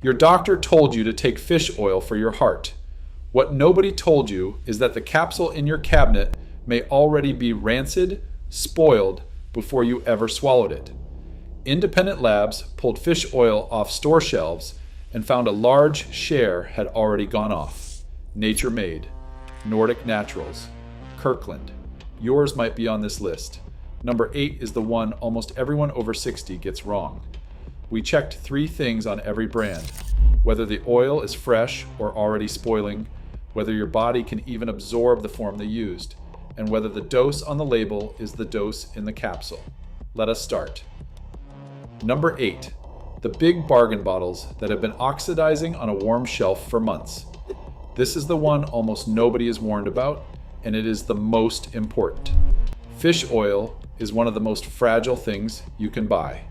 Your doctor told you to take fish oil for your heart. What nobody told you is that the capsule in your cabinet may already be rancid, spoiled, before you ever swallowed it. Independent labs pulled fish oil off store shelves and found a large share had already gone off. Nature Made, Nordic Naturals, Kirkland. Yours might be on this list. Number 8 is the one almost everyone over 60 gets wrong. We checked 3 things on every brand: whether the oil is fresh or already spoiling, whether your body can even absorb the form they used, and whether the dose on the label is the dose in the capsule. Let us start. Number 8, the big bargain bottles that have been oxidizing on a warm shelf for months. This is the one almost nobody is warned about, and it is the most important. Fish oil is one of the most fragile things you can buy.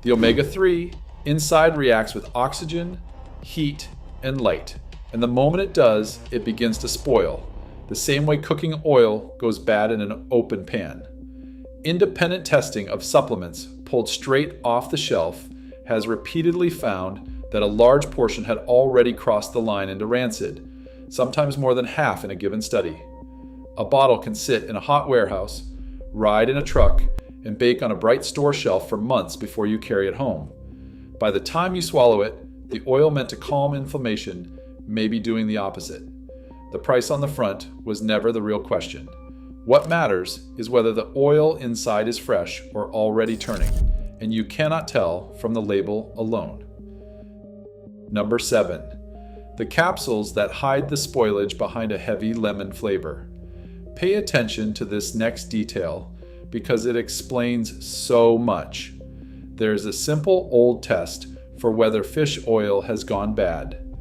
The omega-3 inside reacts with oxygen, heat, and light, and the moment it does, it begins to spoil, the same way cooking oil goes bad in an open pan. Independent testing of supplements pulled straight off the shelf has repeatedly found that a large portion had already crossed the line into rancid, sometimes more than half in a given study. A bottle can sit in a hot warehouse, ride in a truck, and bake on a bright store shelf for months before you carry it home. By the time you swallow it, the oil meant to calm inflammation may be doing the opposite. The price on the front was never the real question. What matters is whether the oil inside is fresh or already turning, and you cannot tell from the label alone. Number 7, the capsules that hide the spoilage behind a heavy lemon flavor. Pay attention to this next detail because it explains so much. There's a simple old test for whether fish oil has gone bad.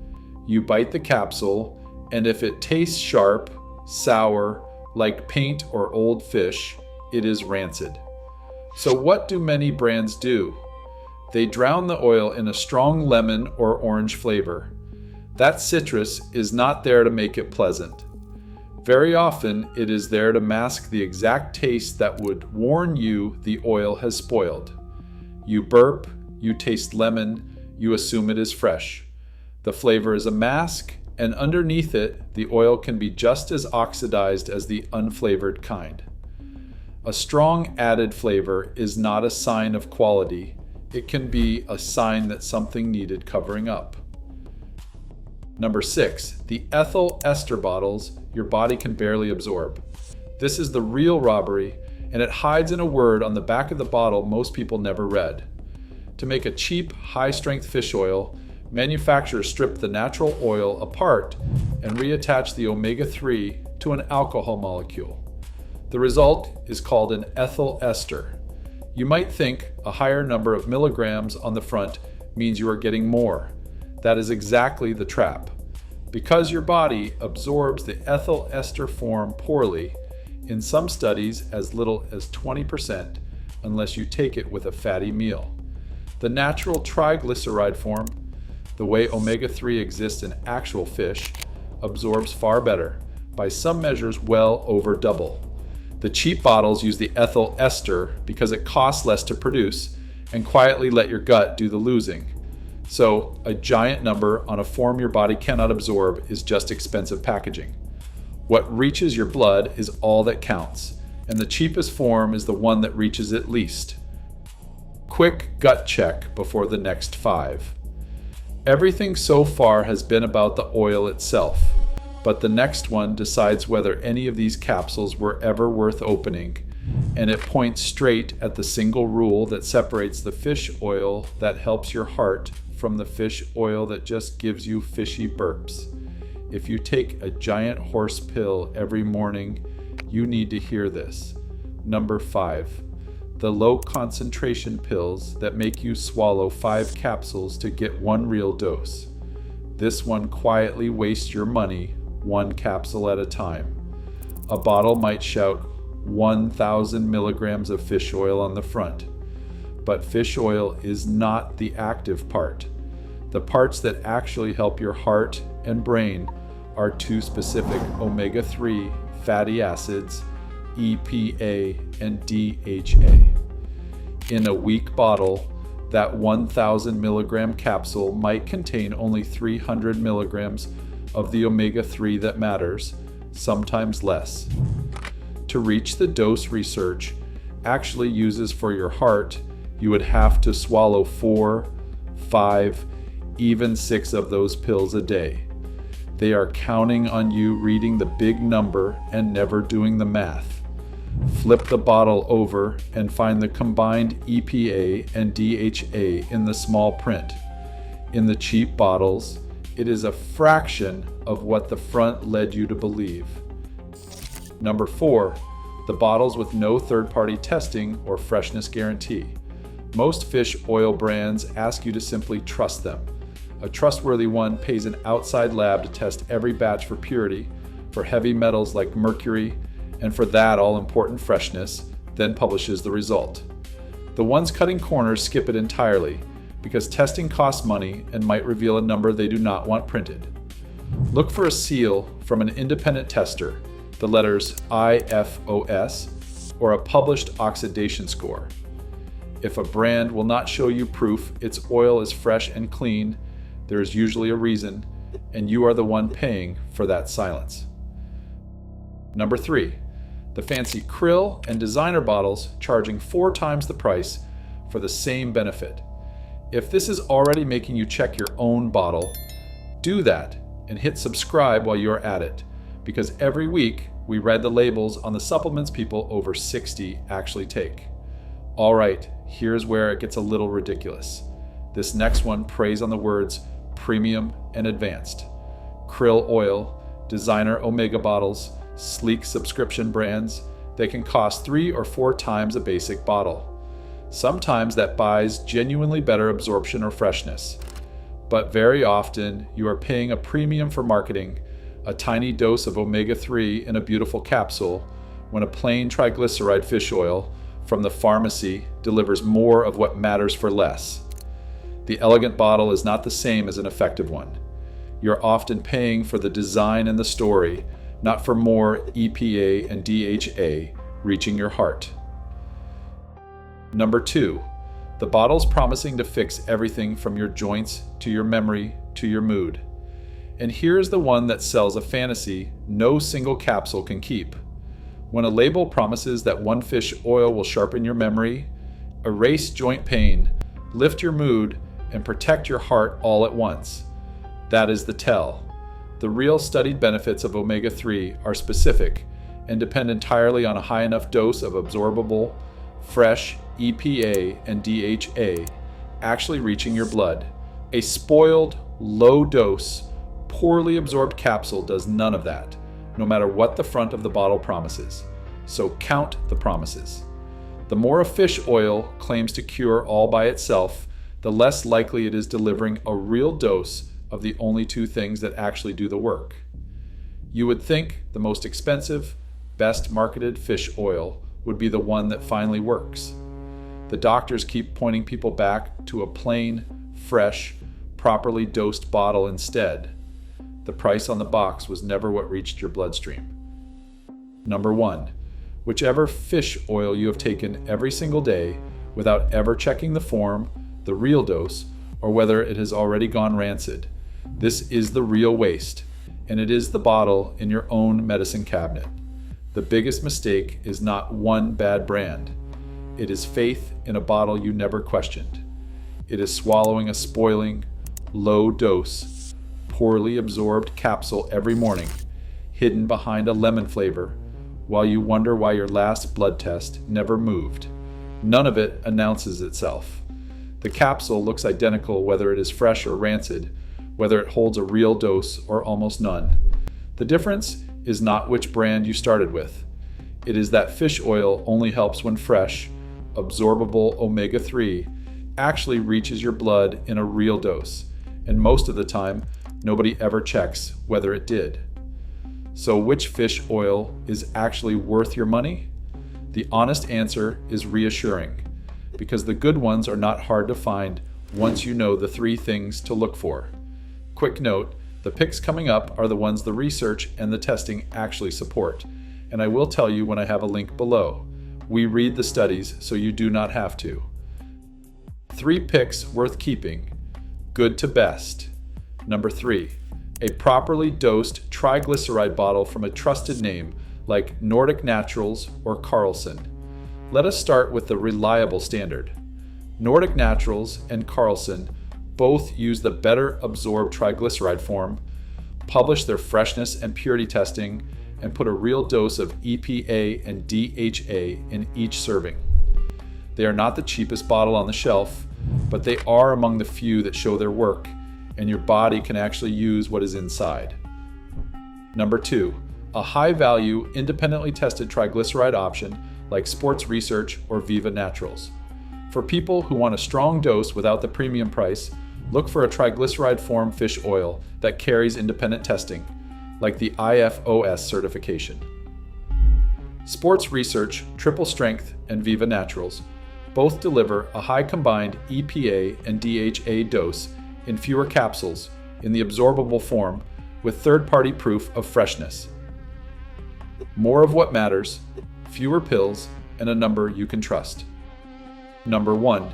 You bite the capsule, and if it tastes sharp, sour, like paint or old fish, it is rancid. So what do many brands do? They drown the oil in a strong lemon or orange flavor. That citrus is not there to make it pleasant. Very often, it is there to mask the exact taste that would warn you the oil has spoiled. You burp, you taste lemon, you assume it is fresh. The flavor is a mask, and underneath it, the oil can be just as oxidized as the unflavored kind. A strong added flavor is not a sign of quality. It can be a sign that something needed covering up. Number 6, the ethyl ester bottles your body can barely absorb. This is the real robbery, and it hides in a word on the back of the bottle most people never read. To make a cheap, high-strength fish oil, manufacturers strip the natural oil apart and reattach the omega-3 to an alcohol molecule. The result is called an ethyl ester. You might think a higher number of milligrams on the front means you are getting more. That is exactly the trap. Because your body absorbs the ethyl ester form poorly, in some studies as little as 20%, unless you take it with a fatty meal. The natural triglyceride form, the way omega-3 exists in actual fish, absorbs far better, by some measures well over double. The cheap bottles use the ethyl ester because it costs less to produce and quietly let your gut do the losing. So, a giant number on a form your body cannot absorb is just expensive packaging. What reaches your blood is all that counts, and the cheapest form is the one that reaches it least. Quick gut check before the next 5. Everything so far has been about the oil itself, but the next one decides whether any of these capsules were ever worth opening, and it points straight at the single rule that separates the fish oil that helps your heart from the fish oil that just gives you fishy burps. If you take a giant horse pill every morning, you need to hear this. Number 5, the low concentration pills that make you swallow 5 capsules to get 1 real dose. This one quietly wastes your money 1 capsule at a time. A bottle might shout 1,000 milligrams of fish oil on the front, but fish oil is not the active part. The parts that actually help your heart and brain are 2 specific omega-3 fatty acids, EPA and DHA. In a weak bottle, that 1,000 milligram capsule might contain only 300 milligrams of the omega-3 that matters, sometimes less. To reach the dose research actually uses for your heart, you would have to swallow 4, 5, even 6 of those pills a day. They are counting on you reading the big number and never doing the math. Flip the bottle over and find the combined EPA and DHA in the small print. In the cheap bottles, it is a fraction of what the front led you to believe. Number 4, the bottles with no third-party testing or freshness guarantee. Most fish oil brands ask you to simply trust them. A trustworthy one pays an outside lab to test every batch for purity, for heavy metals like mercury, and for that all-important freshness, then publishes the result. The ones cutting corners skip it entirely, because testing costs money and might reveal a number they do not want printed. Look for a seal from an independent tester, the letters IFOS, or a published oxidation score. If a brand will not show you proof its oil is fresh and clean, there is usually a reason, and you are the one paying for that silence. Number 3, the fancy krill and designer bottles charging 4 times the price for the same benefit. If this is already making you check your own bottle, do that and hit subscribe while you're at it, because every week we read the labels on the supplements people over 60 actually take. All right, here's where it gets a little ridiculous. This next one preys on the words premium and advanced. Krill oil, designer omega bottles, sleek subscription brands, they can cost 3 or 4 times a basic bottle. Sometimes that buys genuinely better absorption or freshness. But very often you are paying a premium for marketing, a tiny dose of omega-3 in a beautiful capsule, when a plain triglyceride fish oil from the pharmacy delivers more of what matters for less. The elegant bottle is not the same as an effective one. You're often paying for the design and the story, not for more EPA and DHA reaching your heart. Number 2, the bottles promising to fix everything from your joints to your memory to your mood. And here's the one that sells a fantasy no single capsule can keep. When a label promises that one fish oil will sharpen your memory, erase joint pain, lift your mood, and protect your heart all at once, that is the tell. The real studied benefits of omega-3 are specific and depend entirely on a high enough dose of absorbable, fresh EPA and DHA actually reaching your blood. A spoiled, low-dose, poorly absorbed capsule does none of that, no matter what the front of the bottle promises. So count the promises. The more a fish oil claims to cure all by itself, the less likely it is delivering a real dose of the only 2 things that actually do the work. You would think the most expensive, best marketed fish oil would be the one that finally works. The doctors keep pointing people back to a plain, fresh, properly dosed bottle instead. The price on the box was never what reached your bloodstream. Number 1, whichever fish oil you have taken every single day without ever checking the form, the real dose, or whether it has already gone rancid. This is the real waste, and it is the bottle in your own medicine cabinet. The biggest mistake is not one bad brand. It is faith in a bottle you never questioned. It is swallowing a spoiling, low-dose, poorly absorbed capsule every morning, hidden behind a lemon flavor, while you wonder why your last blood test never moved. None of it announces itself. The capsule looks identical whether it is fresh or rancid, whether it holds a real dose or almost none. The difference is not which brand you started with. It is that fish oil only helps when fresh, absorbable omega-3 actually reaches your blood in a real dose, and most of the time, nobody ever checks whether it did. So which fish oil is actually worth your money? The honest answer is reassuring, because the good ones are not hard to find once you know the 3 things to look for. Quick note, the picks coming up are the ones the research and the testing actually support, and I will tell you when I have a link below. We read the studies, so you do not have to. 3 picks worth keeping. Good to best. Number 3. A properly dosed triglyceride bottle from a trusted name like Nordic Naturals or Carlson. Let us start with the reliable standard. Nordic Naturals and Carlson both use the better absorbed triglyceride form, publish their freshness and purity testing, and put a real dose of EPA and DHA in each serving. They are not the cheapest bottle on the shelf, but they are among the few that show their work, and your body can actually use what is inside. Number 2, a high-value, independently tested triglyceride option like Sports Research or Viva Naturals. For people who want a strong dose without the premium price, look for a triglyceride form fish oil that carries independent testing, like the IFOS certification. Sports Research, Triple Strength, and Viva Naturals both deliver a high combined EPA and DHA dose in fewer capsules in the absorbable form with third-party proof of freshness. More of what matters, fewer pills, and a number you can trust. Number 1.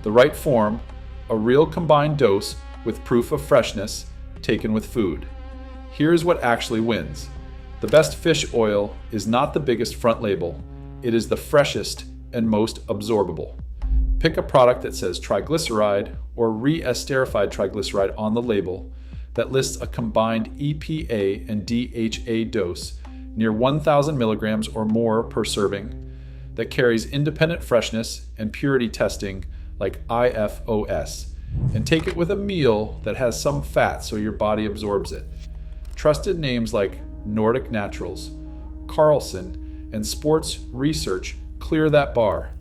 The right form, a real combined dose with proof of freshness taken with food. Here's what actually wins. The best fish oil is not the biggest front label, it is the freshest and most absorbable. Pick a product that says triglyceride or re-esterified triglyceride on the label that lists a combined EPA and DHA dose near 1,000 milligrams or more per serving, that carries independent freshness and purity testing like IFOS, and take it with a meal that has some fat so your body absorbs it. Trusted names like Nordic Naturals, Carlson, and Sports Research clear that bar.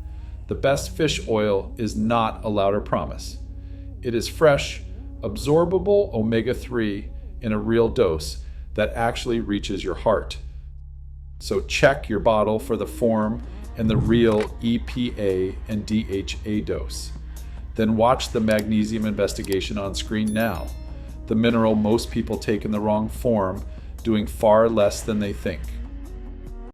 The best fish oil is not a louder promise. It is fresh, absorbable omega-3 in a real dose that actually reaches your heart. So check your bottle for the form and the real EPA and DHA dose. Then watch the magnesium investigation on screen now, the mineral most people take in the wrong form, doing far less than they think.